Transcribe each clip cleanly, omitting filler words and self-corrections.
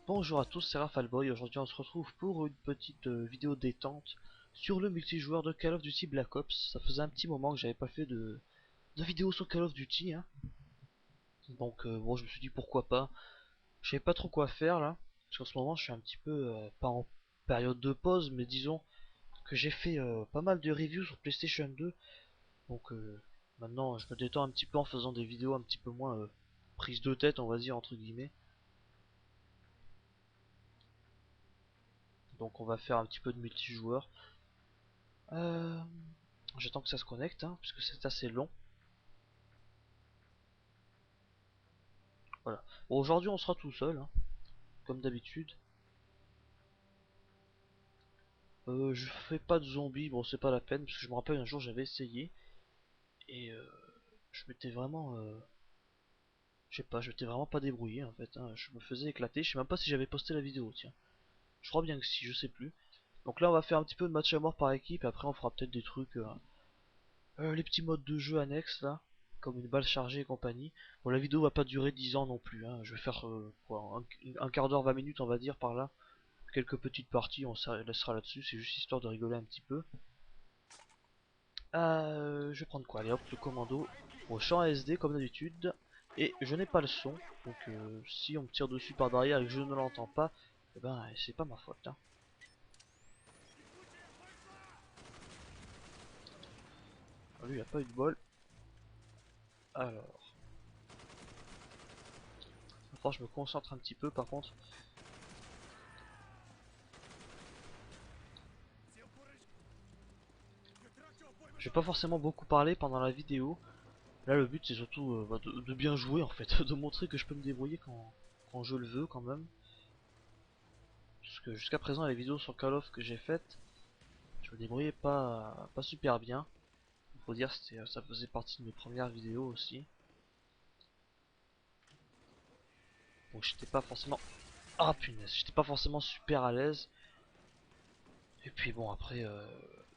Bonjour à tous, c'est Rafalboy. Aujourd'hui on se retrouve pour une petite vidéo détente sur le multijoueur de Call of Duty Black Ops. Ça faisait un petit moment que j'avais pas fait de vidéo sur Call of Duty, hein. Donc bon, je me suis dit pourquoi pas. Je savais pas trop quoi faire là, parce qu'en ce moment je suis un petit peu, pas en période de pause, mais disons que j'ai fait pas mal de reviews sur PlayStation 2. Donc maintenant je me détends un petit peu en faisant des vidéos un petit peu moins prise de tête, on va dire, entre guillemets. Donc on va faire un petit peu de multijoueur. Euh, J'attends que ça se connecte, hein, puisque c'est assez long. Voilà. Bon, aujourd'hui, on sera tout seul, hein, comme d'habitude. Je fais pas de zombies, bon, c'est pas la peine, parce que je me rappelle un jour, j'avais essayé. Et je m'étais vraiment... je sais pas, je m'étais vraiment pas débrouillé, en fait, hein. Je me faisais éclater. Je sais même pas si j'avais posté la vidéo, tiens. Je crois bien que si, je sais plus. Donc là, on va faire un petit peu de match à mort par équipe, et après, on fera peut-être des trucs... les petits modes de jeu annexes, là. Comme une balle chargée et compagnie. Bon, la vidéo va pas durer 10 ans non plus, hein. Je vais faire quoi, un quart d'heure, 20 minutes, on va dire, par là. Quelques petites parties, on se laissera là-dessus, c'est juste histoire de rigoler un petit peu. Je vais prendre quoi? Allez hop, le commando. Bon, je suis en SD comme d'habitude. Et je n'ai pas le son. Donc si on me tire dessus par derrière et que je ne l'entends pas, eh ben c'est pas ma faute, hein. Ah, lui il a pas eu de bol. Alors, enfin, je me concentre un petit peu par contre. Je vais pas forcément beaucoup parler pendant la vidéo. Là le but c'est surtout de bien jouer en fait. De montrer que je peux me débrouiller quand je le veux quand même. Parce que jusqu'à présent les vidéos sur Call of que j'ai faites, je me débrouillais pas super bien. Faut dire ça faisait partie de mes premières vidéos aussi. Donc j'étais pas forcément... Ah punaise, j'étais pas forcément super à l'aise. Et puis bon après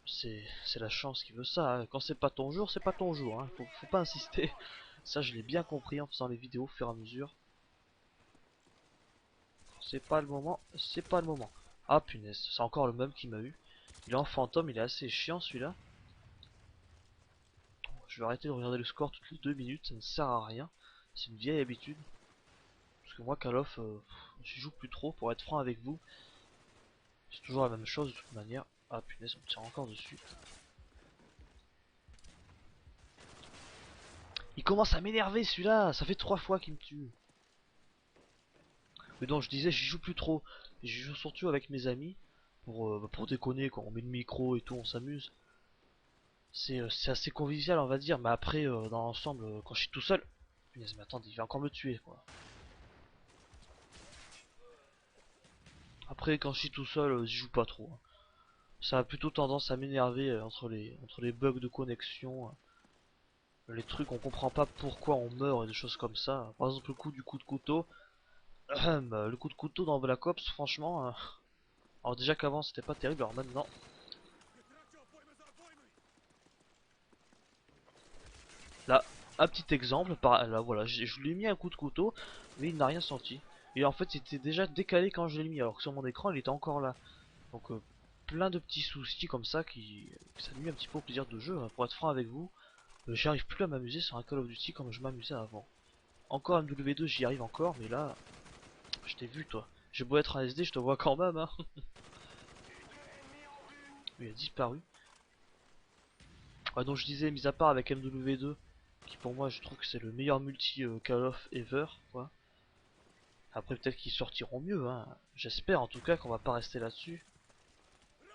c'est la chance qui veut ça, hein. Quand c'est pas ton jour, c'est pas ton jour, hein. Faut pas insister. Ça je l'ai bien compris en faisant les vidéos au fur et à mesure. Quand c'est pas le moment, c'est pas le moment. Ah punaise, c'est encore le même qui m'a eu. Il est en fantôme, il est assez chiant celui-là. Je vais arrêter de regarder le score toutes les 2 minutes, ça ne sert à rien. C'est une vieille habitude. Parce que moi, Call of, j'y joue plus trop, pour être franc avec vous. C'est toujours la même chose de toute manière. Ah punaise, on me tire encore dessus. Il commence à m'énerver celui-là, ça fait 3 fois qu'il me tue. Mais donc je disais, j'y joue plus trop. J'y joue surtout avec mes amis. Pour déconner, quand on met le micro et tout, on s'amuse. C'est assez convivial, on va dire. Mais après, dans l'ensemble, quand je suis tout seul... Punaise, mais attendez, il va encore me tuer, quoi. Après, quand je suis tout seul, j'y joue pas trop, hein. Ça a plutôt tendance à m'énerver entre les bugs de connexion, les trucs on comprend pas pourquoi on meurt et des choses comme ça. Par exemple le coup de couteau. Le coup de couteau dans Black Ops, franchement. Alors déjà qu'avant c'était pas terrible, alors maintenant. Là, un petit exemple, là voilà, je lui ai mis un coup de couteau, mais il n'a rien senti. Et en fait c'était déjà décalé quand je l'ai mis, alors que sur mon écran il était encore là. Donc plein de petits soucis comme ça qui ça nuit un petit peu au plaisir de jeu, hein. Pour être franc avec vous, j'arrive plus à m'amuser sur un Call of Duty comme je m'amusais avant. Encore MW2 j'y arrive encore, mais là, je t'ai vu toi. J'ai beau être un SD, je te vois quand même, hein. Il a disparu. Ouais, donc je disais, mis à part avec MW2, qui pour moi je trouve que c'est le meilleur multi Call of ever, quoi. Après peut-être qu'ils sortiront mieux, hein. J'espère en tout cas qu'on va pas rester là-dessus.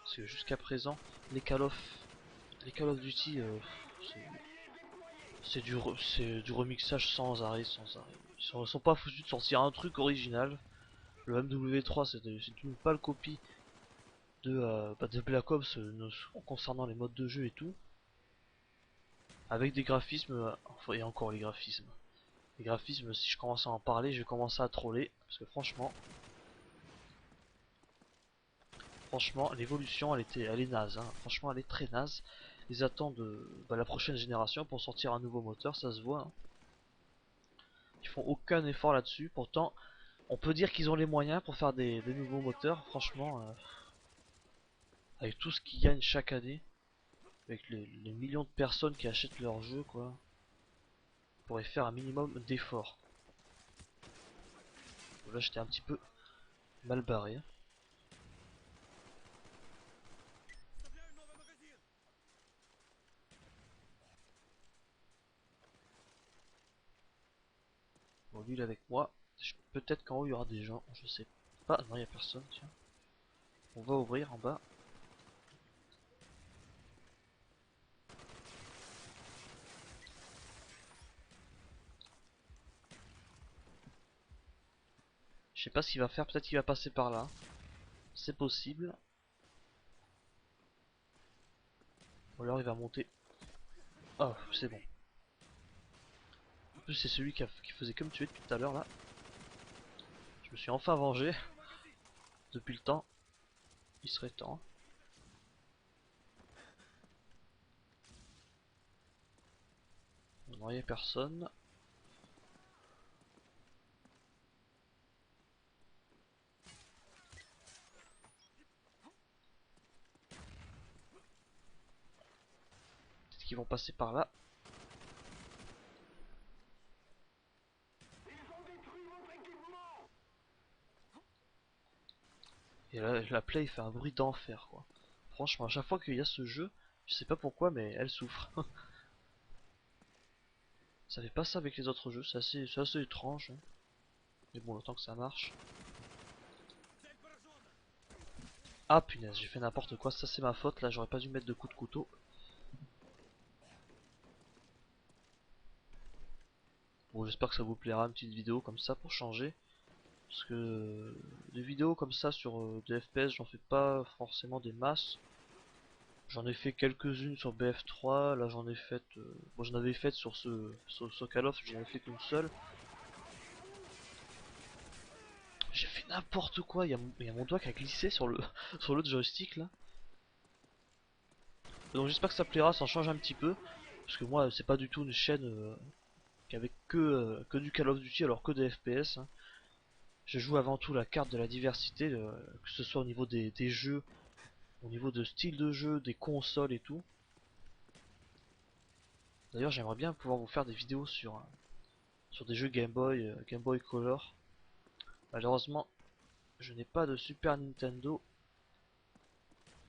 Parce que jusqu'à présent, les Call of, les Call of Duty, c'est du remixage sans arrêt, sans arrêt. Ils sont pas foutus de sortir un truc original. Le MW3 c'est une pâle copie de Black Ops concernant les modes de jeu et tout. Avec des graphismes, et encore les graphismes. Les graphismes, si je commence à en parler, je vais commencer à troller. Parce que franchement, l'évolution elle est naze, hein. Franchement, elle est très naze. Ils attendent la prochaine génération pour sortir un nouveau moteur, ça se voit, hein. Ils font aucun effort là-dessus. Pourtant, On peut dire qu'ils ont les moyens pour faire des nouveaux moteurs, franchement, avec tout ce qu'ils gagnent chaque année, avec les millions de personnes qui achètent leur jeu, quoi, on pourrait faire un minimum d'efforts. Là, j'étais un petit peu mal barré. Bon, lui, il est avec moi. Peut-être qu'en haut, il y aura des gens, je sais pas. Non, il n'y a personne, tiens. On va ouvrir en bas. Je sais pas ce qu'il va faire, peut-être qu'il va passer par là. C'est possible. Ou alors il va monter. Oh, c'est bon. En plus, c'est celui qui faisait que me tuer depuis tout à l'heure là. Je me suis enfin vengé. Depuis le temps. Il serait temps. Non, il n'y a personne. Peut-être qu'ils vont passer par là. Et là, la play fait un bruit d'enfer quoi. Franchement, à chaque fois qu'il y a ce jeu, je sais pas pourquoi, mais elle souffre. Ça fait pas ça avec les autres jeux, c'est assez étrange. Hein. Mais bon, autant que ça marche. Ah punaise, j'ai fait n'importe quoi, ça c'est ma faute, là j'aurais pas dû mettre de coups de couteau. Bon, j'espère que ça vous plaira, une petite vidéo comme ça pour changer. Parce que des vidéos comme ça sur des FPS, j'en fais pas forcément des masses. J'en ai fait quelques-unes sur BF3, là j'en ai fait... bon, j'en avais fait sur Call of, j'en ai fait qu'une seule. J'ai fait n'importe quoi, il y a mon doigt qui a glissé sur le sur l'autre joystick là. Donc j'espère que ça plaira, ça en change un petit peu. Parce que moi c'est pas du tout une chaîne qui avait que du Call of Duty alors que des FPS. Hein. Je joue avant tout la carte de la diversité, que ce soit au niveau des jeux, au niveau de style de jeu, des consoles et tout. D'ailleurs j'aimerais bien pouvoir vous faire des vidéos sur des jeux Game Boy, Game Boy Color. Malheureusement je n'ai pas de Super Nintendo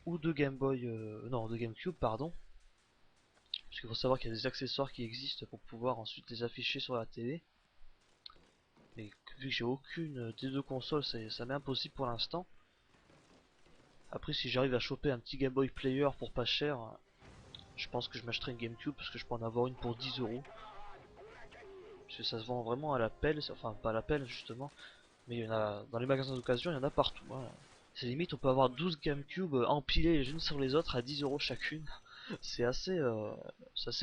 ou de Game Boy, non de GameCube pardon. Parce qu'il faut savoir qu'il y a des accessoires qui existent pour pouvoir ensuite les afficher sur la télé. Mais vu que j'ai aucune des deux consoles, ça m'est impossible pour l'instant. Après si j'arrive à choper un petit Game Boy Player pour pas cher, je pense que je m'achèterai une GameCube parce que je peux en avoir une pour 10 €. Parce que ça se vend vraiment à la pelle, enfin pas à la pelle justement, mais il y en a dans les magasins d'occasion, il y en a partout. Hein. C'est limite, on peut avoir 12 GameCube empilées les unes sur les autres à 10 € chacune. C'est assez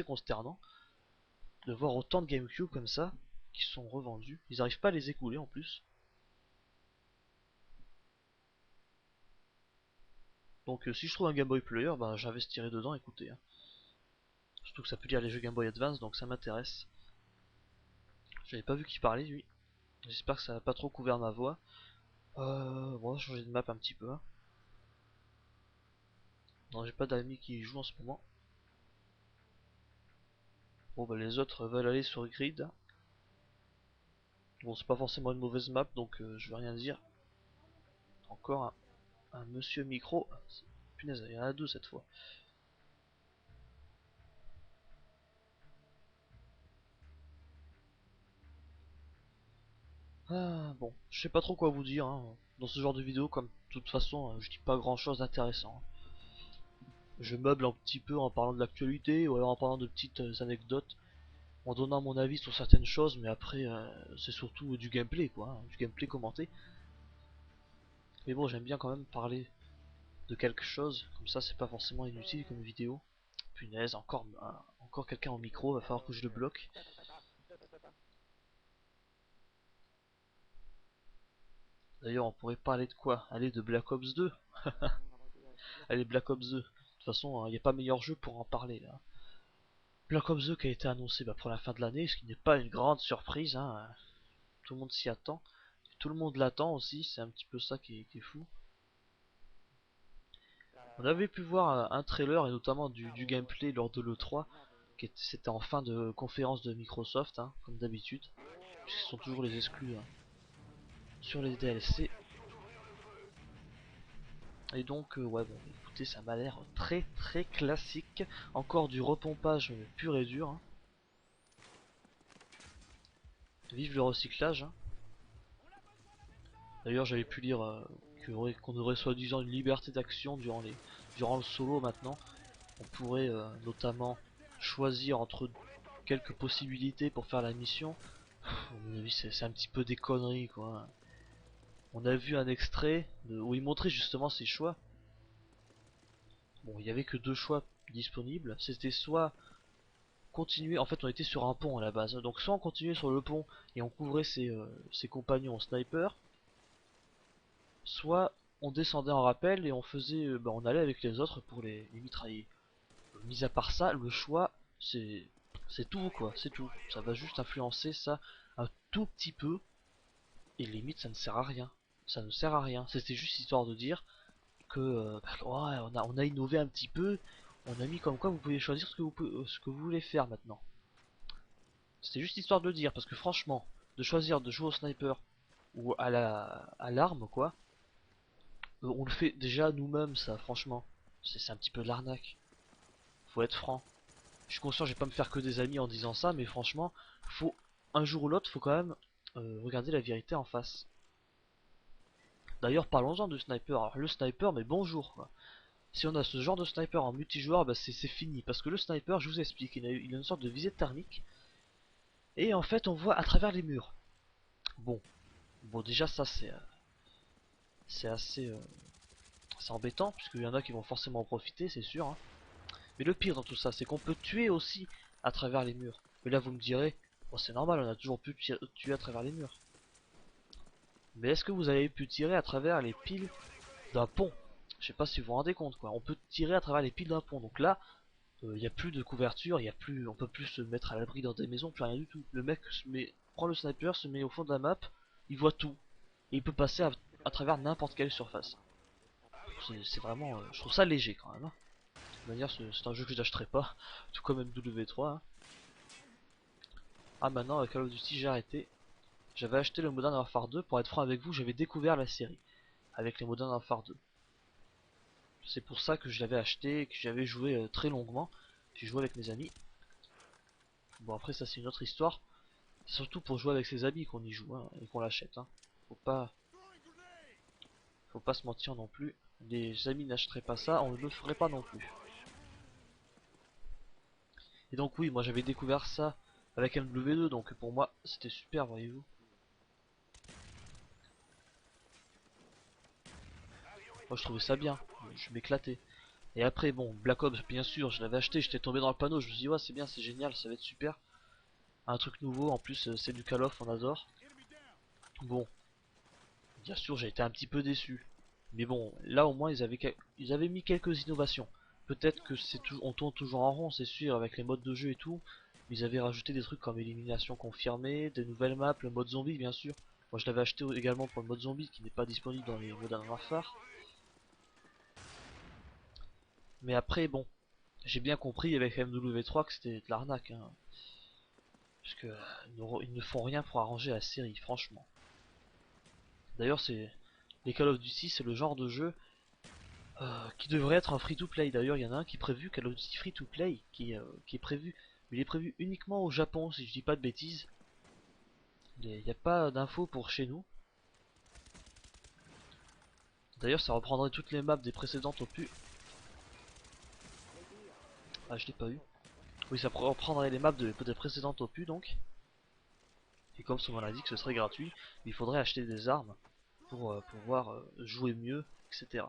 consternant de voir autant de GameCube comme ça qui sont revendus. Ils n'arrivent pas à les écouler en plus. Donc si je trouve un Game Boy Player, bah, j'investirai dedans, écoutez. Hein. Surtout que ça peut lire les jeux Game Boy Advance, donc ça m'intéresse. J'avais pas vu qu'il parlait lui. J'espère que ça n'a pas trop couvert ma voix. Bon, on va changer de map un petit peu. Hein. Non, j'ai pas d'amis qui y jouent en ce moment. Bon, bah les autres veulent aller sur Grid. Bon, c'est pas forcément une mauvaise map, donc je vais rien dire. Encore un monsieur micro. Punaise, il y en a deux cette fois. Ah, bon, je sais pas trop quoi vous dire. Hein. Dans ce genre de vidéo, comme de toute façon, je dis pas grand chose d'intéressant. Hein. Je meuble un petit peu en parlant de l'actualité ou alors en parlant de petites anecdotes, en donnant mon avis sur certaines choses, mais après, c'est surtout du gameplay, quoi, hein, du gameplay commenté. Mais bon, j'aime bien quand même parler de quelque chose, comme ça c'est pas forcément inutile comme vidéo. Punaise, encore quelqu'un au micro, va falloir que je le bloque. D'ailleurs, on pourrait parler de quoi? Aller de Black Ops 2. Allez, Black Ops 2. De toute façon, il n'y a pas meilleur jeu pour en parler là. Black Ops 2 qui a été annoncé pour la fin de l'année, ce qui n'est pas une grande surprise, hein. Tout le monde s'y attend. tout le monde l'attend aussi, c'est un petit peu ça qui est fou. On avait pu voir un trailer et notamment du gameplay lors de l'E3, c'était en fin de conférence de Microsoft, hein, comme d'habitude, puisqu'ils sont toujours les exclus hein, sur les DLC. Et donc ouais bon écoutez ça m'a l'air très très classique, encore du repompage pur et dur. Hein. Vive le recyclage. Hein. D'ailleurs j'avais pu lire qu'on aurait soi-disant une liberté d'action durant le solo maintenant. On pourrait notamment choisir entre quelques possibilités pour faire la mission. À mon avis c'est un petit peu des conneries quoi. On a vu un extrait où il montrait justement ses choix. Bon il y avait que deux choix disponibles. C'était soit continuer, en fait on était sur un pont à la base, donc soit on continuait sur le pont et on couvrait ses compagnons en sniper, soit on descendait en rappel et on faisait, on allait avec les autres pour les mitrailler. Mis à part ça, le choix c'est tout quoi, c'est tout. Ça va juste influencer ça un tout petit peu et limite ça ne sert à rien. Ça ne sert à rien. C'était juste histoire de dire que ouais, on a innové un petit peu. On a mis comme quoi vous pouvez choisir ce que vous voulez faire maintenant. C'était juste histoire de le dire, parce que franchement, de choisir de jouer au sniper ou à l'arme, quoi, on le fait déjà nous-mêmes, ça, franchement. C'est un petit peu de l'arnaque. Faut être franc. Je suis conscient, je vais pas me faire que des amis en disant ça, mais franchement, faut un jour ou l'autre, faut quand même regarder la vérité en face. D'ailleurs, parlons-en de sniper. Alors, le sniper, mais bonjour, quoi. Si on a ce genre de sniper en multijoueur, bah c'est fini. Parce que le sniper, je vous explique, il a une sorte de visée thermique. Et en fait, on voit à travers les murs. Bon, déjà ça c'est assez embêtant puisqu'il y en a qui vont forcément en profiter, c'est sûr. Hein. Mais le pire dans tout ça, c'est qu'on peut tuer aussi à travers les murs. Mais là vous me direz, bon c'est normal, on a toujours pu tuer à travers les murs. Mais est-ce que vous avez pu tirer à travers les piles d'un pont? Je sais pas si vous vous rendez compte quoi. On peut tirer à travers les piles d'un pont. Donc là, il n'y a plus de couverture, on peut plus se mettre à l'abri dans des maisons, plus rien du tout. Le mec prend le sniper, se met au fond de la map, il voit tout. Et il peut passer à travers n'importe quelle surface. C'est vraiment, je trouve ça léger quand même. Hein. De toute manière, c'est un jeu que j'achèterai pas, tout comme MW3. Hein. Ah maintenant, avec Call of Duty, j'ai arrêté. J'avais acheté le Modern Warfare 2, pour être franc avec vous, j'avais découvert la série avec les Modern Warfare 2. C'est pour ça que je l'avais acheté et que j'avais joué très longuement. J'ai joué avec mes amis. Bon après ça c'est une autre histoire. C'est surtout pour jouer avec ses amis qu'on y joue hein, et qu'on l'achète. Hein. Faut pas, faut pas se mentir non plus. Les amis n'achèteraient pas ça, on ne le ferait pas non plus. Et donc oui, moi j'avais découvert ça avec MW2, donc pour moi c'était super, voyez-vous. Moi je trouvais ça bien, je m'éclatais. Et après bon, Black Ops bien sûr, je l'avais acheté, j'étais tombé dans le panneau, je me suis dit ouais c'est bien, c'est génial, ça va être super. Un truc nouveau, en plus c'est du Call of, on adore. Bon, bien sûr j'ai été un petit peu déçu. Mais bon, là au moins ils avaient mis quelques innovations. Peut-être que on tourne toujours en rond, c'est sûr, avec les modes de jeu et tout. Mais ils avaient rajouté des trucs comme élimination confirmée, des nouvelles maps, le mode zombie bien sûr. Moi je l'avais acheté également pour le mode zombie qui n'est pas disponible dans les Modern Warfare. Mais après bon, j'ai bien compris avec MW3 que c'était de l'arnaque. Hein, parce que ils ne font rien pour arranger la série, franchement. D'ailleurs les Call of Duty c'est le genre de jeu qui devrait être un free-to-play. D'ailleurs, il y en a un qui est prévu, Call of Duty free-to-play, qui est prévu. Mais il est prévu uniquement au Japon, si je dis pas de bêtises. Il n'y a pas d'infos pour chez nous. D'ailleurs, ça reprendrait toutes les maps des précédentes opus. Ah, je l'ai pas eu. Oui, ça reprendrait les maps des précédentes opus, donc. Et comme son nom l'indique, ce serait gratuit. Mais il faudrait acheter des armes pour pouvoir jouer mieux, etc.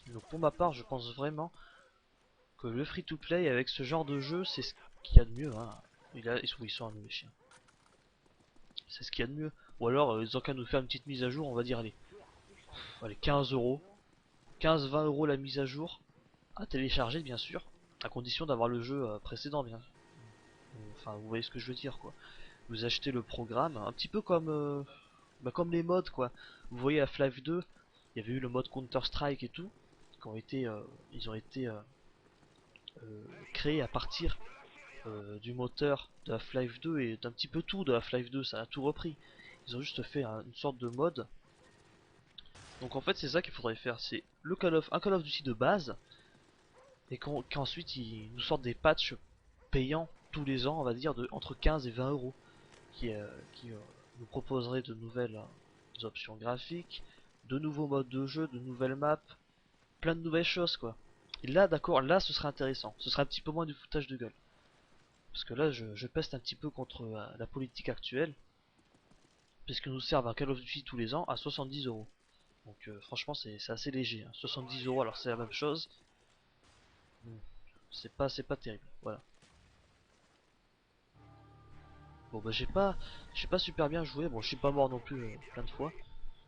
Donc pour ma part, je pense vraiment que le free-to-play avec ce genre de jeu, c'est ce qu'il y a de mieux. Hein. Ils sont un les chiens. C'est ce qu'il y a de mieux. Ou alors, ils ont qu'à nous faire une petite mise à jour, on va dire, allez 15 euros. 15-20 euros la mise à jour. À télécharger, bien sûr. À condition d'avoir le jeu précédent, bien. Enfin, vous voyez ce que je veux dire, quoi. Vous achetez le programme, un petit peu comme Bah comme les mods quoi. Vous voyez à Half-Life 2, il y avait eu le mode Counter-Strike et tout, qui ont été, ils ont été créés à partir du moteur de Half-Life 2 et d'un petit peu tout de Half-Life 2, ça a tout repris. Ils ont juste fait une sorte de mode. Donc en fait c'est ça qu'il faudrait faire, c'est un Call of Duty de base, et qu'ensuite ils nous sortent des patchs payants tous les ans, on va dire, de entre 15 et 20 euros, qui nous proposeraient de nouvelles options graphiques, de nouveaux modes de jeu, de nouvelles maps, plein de nouvelles choses quoi. Et là d'accord, là ce serait intéressant, ce serait un petit peu moins du foutage de gueule. Parce que là je peste un petit peu contre la politique actuelle, puisque nous servent un Call of Duty tous les ans à 70 euros. Donc franchement c'est assez léger, hein. 70 euros alors c'est la même chose, c'est pas terrible, voilà. Bon bah j'ai pas super bien joué, bon je suis pas mort non plus plein de fois.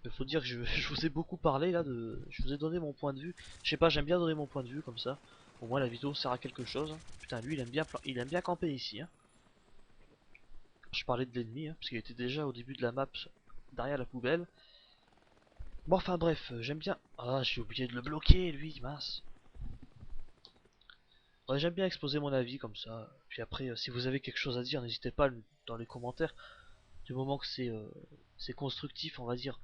Il faut dire que je vous ai beaucoup parlé là, je vous ai donné mon point de vue. Je sais pas, j'aime bien donner mon point de vue comme ça. Au moins la vidéo sert à quelque chose. Putain lui il aime bien camper ici, hein. Je parlais de l'ennemi, hein, parce qu'il était déjà au début de la map derrière la poubelle. Bon enfin bref, j'aime bien. Ah j'ai oublié de le bloquer lui, mince. Ouais, j'aime bien exposer mon avis comme ça. Puis après, si vous avez quelque chose à dire, n'hésitez pas dans les commentaires. Du moment que c'est constructif, on va dire.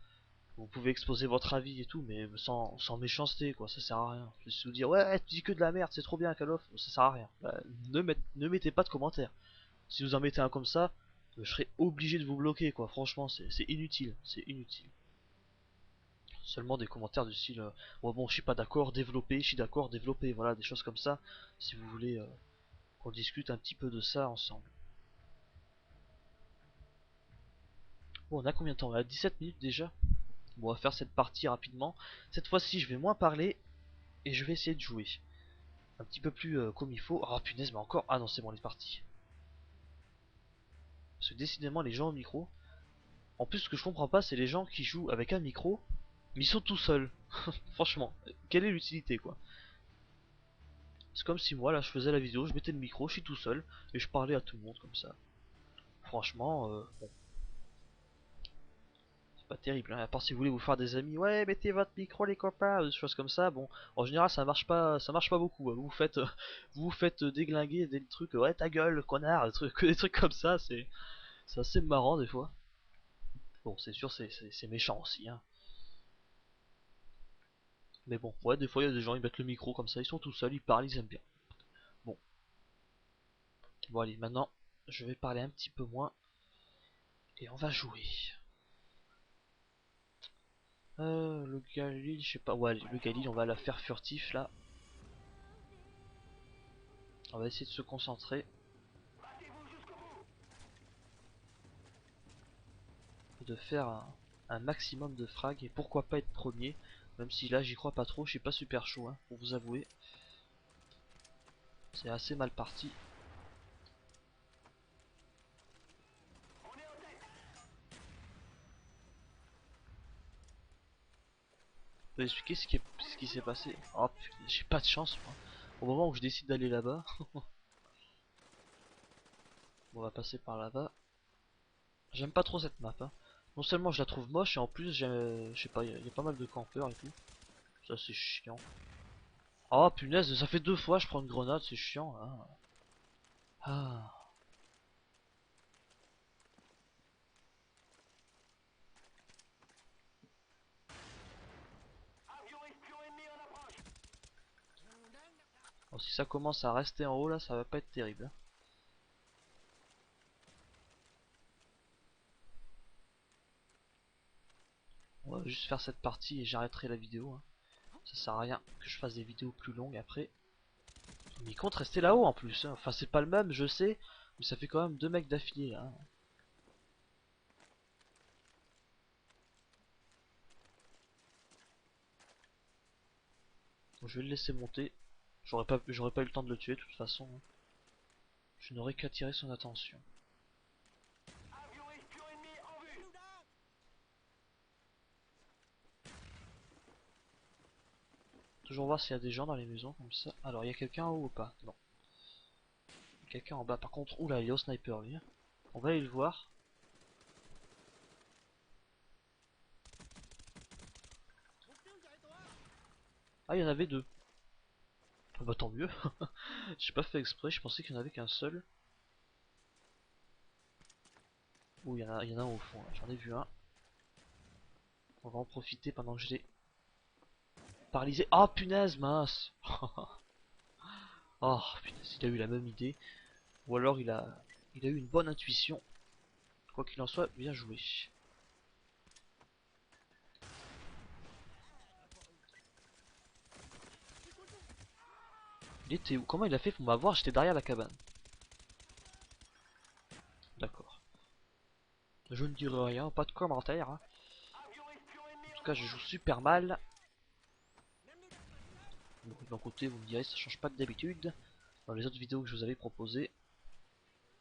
Vous pouvez exposer votre avis et tout, mais sans méchanceté, quoi. Ça sert à rien. Juste vous dire, ouais, tu dis que de la merde, c'est trop bien, Call of. Ça sert à rien. Bah, ne mettez pas de commentaires. Si vous en mettez un comme ça, je serai obligé de vous bloquer, quoi. Franchement, c'est inutile. C'est inutile. Seulement des commentaires du style, ouais, bon, je suis pas d'accord, développer, je suis d'accord, développer. Voilà, des choses comme ça. Si vous voulez qu'on discute un petit peu de ça ensemble. Bon, on a combien de temps? On a 17 minutes déjà. Bon, on va faire cette partie rapidement. Cette fois-ci, je vais moins parler et je vais essayer de jouer un petit peu plus comme il faut. Oh punaise, mais encore. Ah non, c'est bon, il est parti. Parce que décidément, les gens au micro. En plus, ce que je comprends pas, c'est les gens qui jouent avec un micro, mais ils sont tout seuls. Franchement, quelle est l'utilité quoi? C'est comme si moi, là, je faisais la vidéo, je mettais le micro, je suis tout seul et je parlais à tout le monde comme ça. Franchement, bon, pas terrible, hein. À part si vous voulez vous faire des amis, ouais, mettez votre micro les copains, des choses comme ça. Bon, en général ça marche pas beaucoup, hein. Vous vous faites déglinguer des trucs, ouais ta gueule, connard, des trucs comme ça. C'est assez marrant des fois. Bon, c'est sûr, c'est méchant aussi, hein. Mais bon, ouais, des fois il y a des gens ils mettent le micro comme ça, ils sont tout seuls, ils parlent, ils aiment bien. Bon, bon allez, maintenant je vais parler un petit peu moins et on va jouer. Le Galil, je sais pas, ouais, le Galil, on va la faire furtif là. On va essayer de se concentrer. De faire un maximum de frags et pourquoi pas être premier, même si là j'y crois pas trop, je suis pas super chaud, hein, pour vous avouer. C'est assez mal parti. Vous pouvez expliquer ce qui s'est passé? Oh, j'ai pas de chance moi. Au moment où je décide d'aller là-bas, on va passer par là-bas. J'aime pas trop cette map, hein. Non seulement je la trouve moche et en plus je sais pas, il y a pas mal de campeurs et tout. Ça c'est chiant. Oh punaise, ça fait 2 fois je prends une grenade, c'est chiant hein. Ah. Bon, si ça commence à rester en haut là, ça va pas être terrible, hein. On va juste faire cette partie et j'arrêterai la vidéo, hein. Ça sert à rien que je fasse des vidéos plus longues après. Mais il compte rester là-haut en plus, hein. Enfin c'est pas le même, je sais, mais ça fait quand même 2 mecs d'affilée là, hein. Donc, je vais le laisser monter. J'aurais pas eu le temps de le tuer de toute façon, hein. Je n'aurais qu'attiré son attention. Toujours voir s'il y a des gens dans les maisons comme ça. Alors il y a quelqu'un en haut ou pas? Non. Quelqu'un en bas. Par contre, oula, il est au sniper lui, hein. On va aller le voir. Ah, il y en avait deux. Ah bah tant mieux. J'ai pas fait exprès, je pensais qu'il y en avait qu'un seul. Oh, il y en a un au fond, j'en ai vu un. On va en profiter pendant que je l'ai paralysé. Ah punaise, mince. Oh punaise, il a eu la même idée. Ou alors il a eu une bonne intuition. Quoi qu'il en soit, bien joué. Il était où? Comment il a fait pour m'avoir? J'étais derrière la cabane. D'accord. Je ne dirai rien, pas de commentaire, hein. En tout cas, je joue super mal. Bon, d'un côté, vous me direz, ça change pas que d'habitude. Dans les autres vidéos que je vous avais proposées.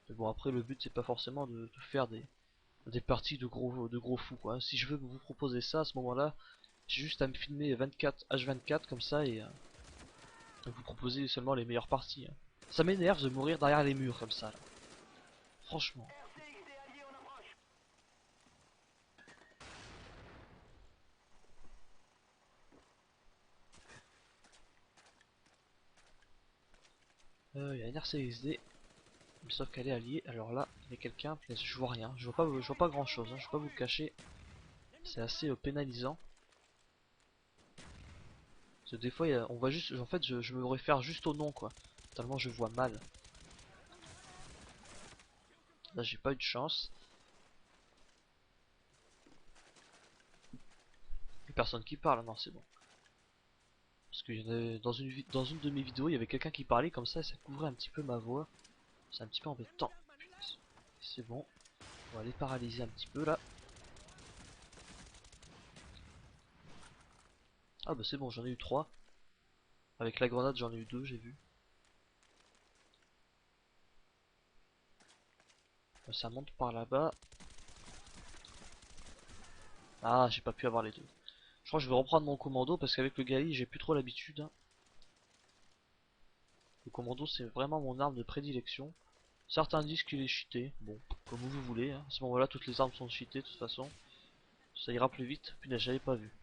Mais bon, après, le but, c'est pas forcément de faire des parties de gros fous, quoi. Si je veux vous proposer ça à ce moment-là, j'ai juste à me filmer 24 H24 comme ça et vous proposer seulement les meilleures parties, hein. Ça m'énerve de mourir derrière les murs comme ça, là. Franchement. Il y a une RCXD, sauf qu'elle est alliée. Alors là, il y a quelqu'un, je vois rien, je vois pas grand chose, hein. Je vais pas vous le cacher. C'est assez pénalisant. Parce que des fois, on voit juste, en fait, je me réfère juste au nom, quoi. Tellement je vois mal. Là, j'ai pas eu de chance. Plus personne qui parle, non, c'est bon. Parce que dans une de mes vidéos, il y avait quelqu'un qui parlait comme ça, et ça couvrait un petit peu ma voix. C'est un petit peu embêtant. C'est bon. On va les paralyser un petit peu là. Ah bah c'est bon, j'en ai eu 3. Avec la grenade, j'en ai eu 2, j'ai vu. Ça monte par là-bas. Ah, j'ai pas pu avoir les deux. Je crois que je vais reprendre mon commando parce qu'avec le Gali, j'ai plus trop l'habitude, hein. Le commando, c'est vraiment mon arme de prédilection. Certains disent qu'il est cheaté. Bon, comme vous voulez, hein. À ce moment-là, toutes les armes sont cheatées de toute façon. Ça ira plus vite. Punaise, j'avais pas vu.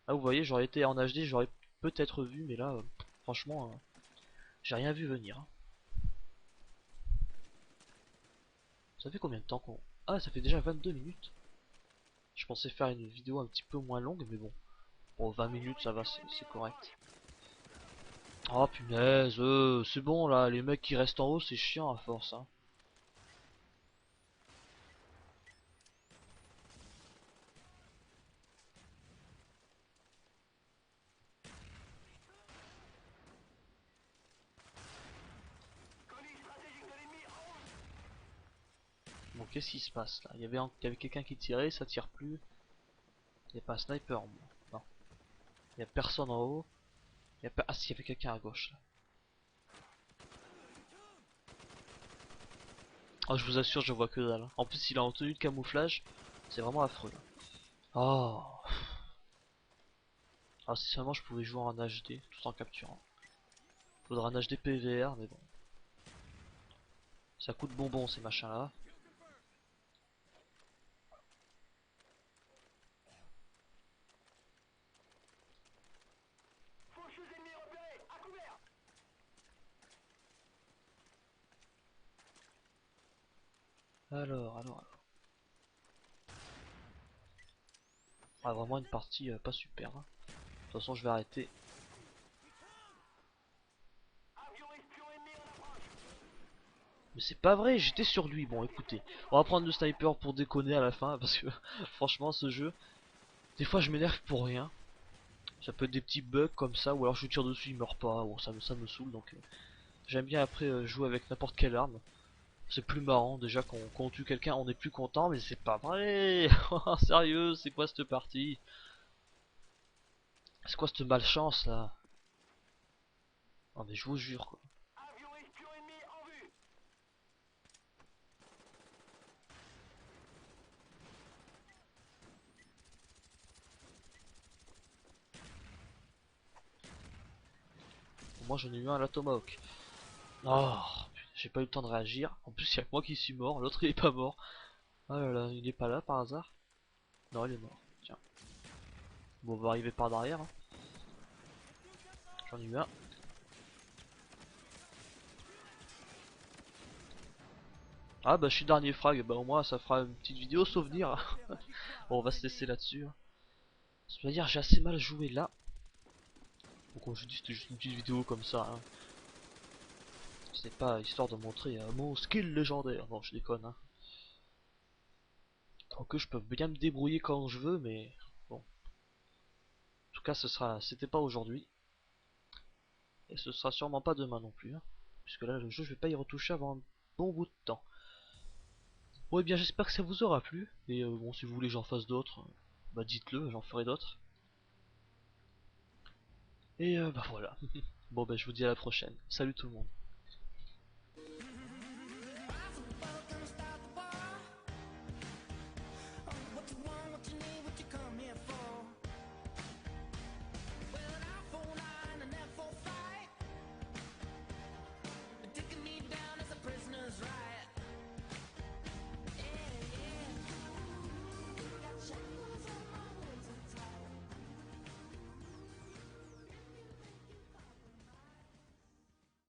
Ah, vous voyez, j'aurais été en HD, j'aurais peut-être vu, mais là, franchement, j'ai rien vu venir, hein. Ça fait combien de temps qu'on... Ah, ça fait déjà 22 minutes. Je pensais faire une vidéo un petit peu moins longue, mais bon. Bon, 20 minutes, ça va, c'est correct. Oh punaise, c'est bon là, les mecs qui restent en haut, c'est chiant à force, hein. Bon, qu'est-ce qui se passe là? Il y avait quelqu'un qui tirait, ça tire plus. Il n'y a pas un sniper, moi. Non. Il n'y a personne en haut. Ah si, il y avait quelqu'un à gauche là. Oh, je vous assure, je vois que dalle, hein. En plus, il a en tenue de camouflage. C'est vraiment affreux, là. Oh. Ah, si seulement je pouvais jouer en HD tout en capturant. Faudra un HD PVR, mais bon. Ça coûte bonbon ces machins là. Alors. Ah, vraiment une partie pas super, hein. De toute façon, je vais arrêter. Mais c'est pas vrai, j'étais sur lui. Bon, écoutez, on va prendre le sniper pour déconner à la fin, parce que franchement, ce jeu, des fois, je m'énerve pour rien. Ça peut être des petits bugs comme ça, ou alors je tire dessus, il meurt pas. Bon, ça me saoule, donc j'aime bien après jouer avec n'importe quelle arme. C'est plus marrant, déjà quand on tue quelqu'un, on est plus content, mais c'est pas vrai. Sérieux, c'est quoi cette partie? C'est quoi cette malchance là? Non mais je vous jure quoi. Moi j'en ai eu un à la Tomahawk. Oh, j'ai pas eu le temps de réagir. En plus, il y a que moi qui suis mort, l'autre il est pas mort. Oh là là, il est pas là par hasard? Non, il est mort. Tiens. Bon, on va arriver par derrière, hein. J'en ai eu un. Ah bah je suis dernier frag, bah au moins ça fera une petite vidéo souvenir. Bon, on va se laisser là-dessus, hein. De toute manière j'ai assez mal joué là. Donc comme je dis c'était juste une petite vidéo comme ça, hein. C'est pas histoire de montrer mon skill légendaire, non je déconne, hein. Quoique je peux bien me débrouiller quand je veux, mais bon. En tout cas c'était pas aujourd'hui. Et ce sera sûrement pas demain non plus, hein. Puisque là le jeu je vais pas y retoucher avant un bon bout de temps. Bon et bien j'espère que ça vous aura plu. Et bon si vous voulez que j'en fasse d'autres, bah dites-le, j'en ferai d'autres. Et bah voilà. Bon bah je vous dis à la prochaine. Salut tout le monde.